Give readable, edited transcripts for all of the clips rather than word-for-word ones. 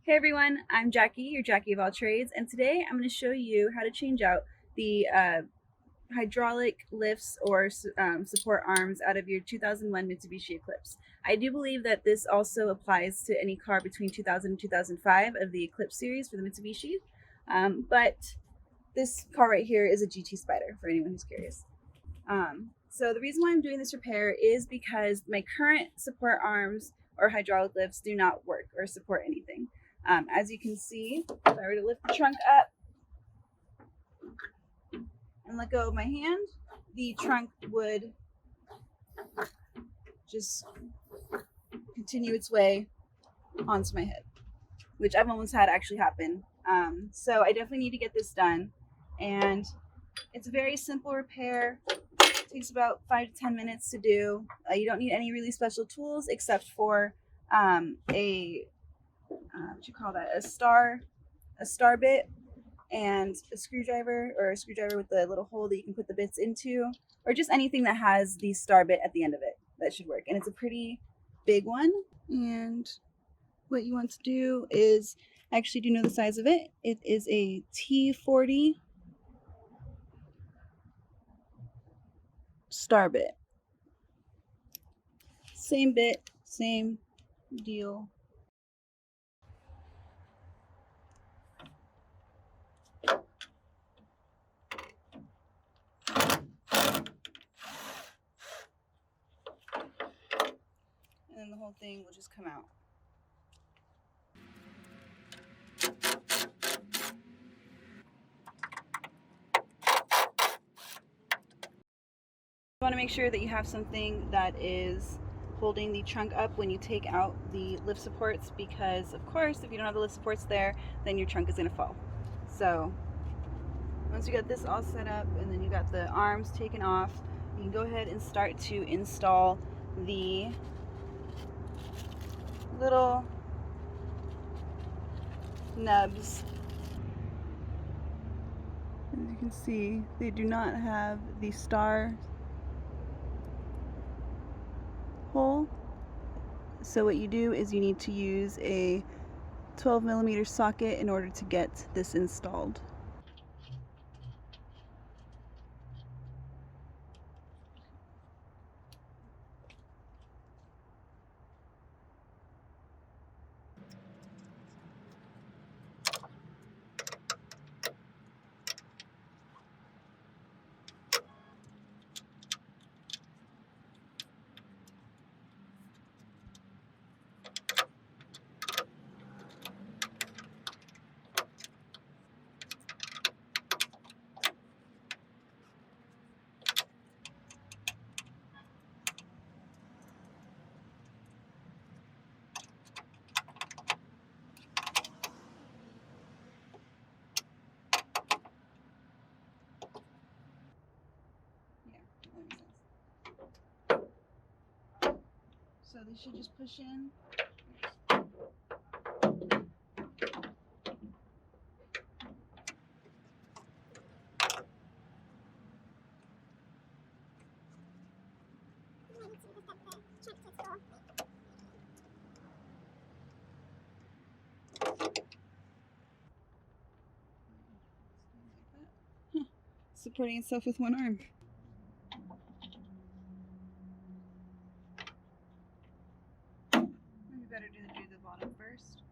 Hey everyone, I'm Jackie, your Jackie of all trades, and today I'm going to show you how to change out the hydraulic lifts or support arms out of your 2001 Mitsubishi Eclipse. I do believe that this also applies to any car between 2000 and 2005 of the Eclipse series for the Mitsubishi, but this car right here is a GT Spider for anyone who's curious. So the reason why I'm doing this repair is because my current support arms or hydraulic lifts do not work or support anything. As you can see, if I were to lift the trunk up and let go of my hand, the trunk would just continue its way onto my head, which I've almost had actually happen. So I definitely need to get this done. And it's a very simple repair. It takes about 5 to 10 minutes to do. You don't need any really special tools except for what you call that, a star bit and a screwdriver, or a screwdriver with the little hole that you can put the bits into, or just anything that has the star bit at the end of it. That should work. And it's a pretty big one. And what you want to do is, actually, do you know the size of it? It is a T40 star bit. Same bit, same deal. And then the whole thing will just come out. You want to make sure that you have something that is holding the trunk up when you take out the lift supports, because of course if you don't have the lift supports there, then your trunk is going to fall. So once you got this all set up and then you got the arms taken off, you can go ahead and start to install the little nubs. As you can see, they do not have the star hole. So what you do is you need to use a 12mm socket in order to get this installed. So they should just push in. Supporting itself with one arm. Maybe better do the bottom first.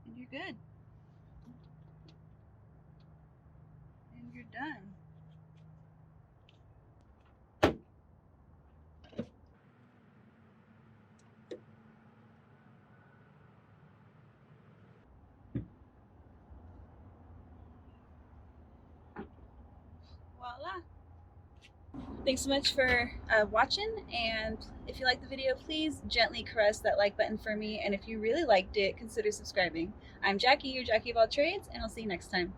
And you're good. And you're done. Voila. Thanks so much for watching, and if you liked the video, please gently caress that like button for me, and if you really liked it, consider subscribing. I'm Jackie, your Jackie of all trades, and I'll see you next time.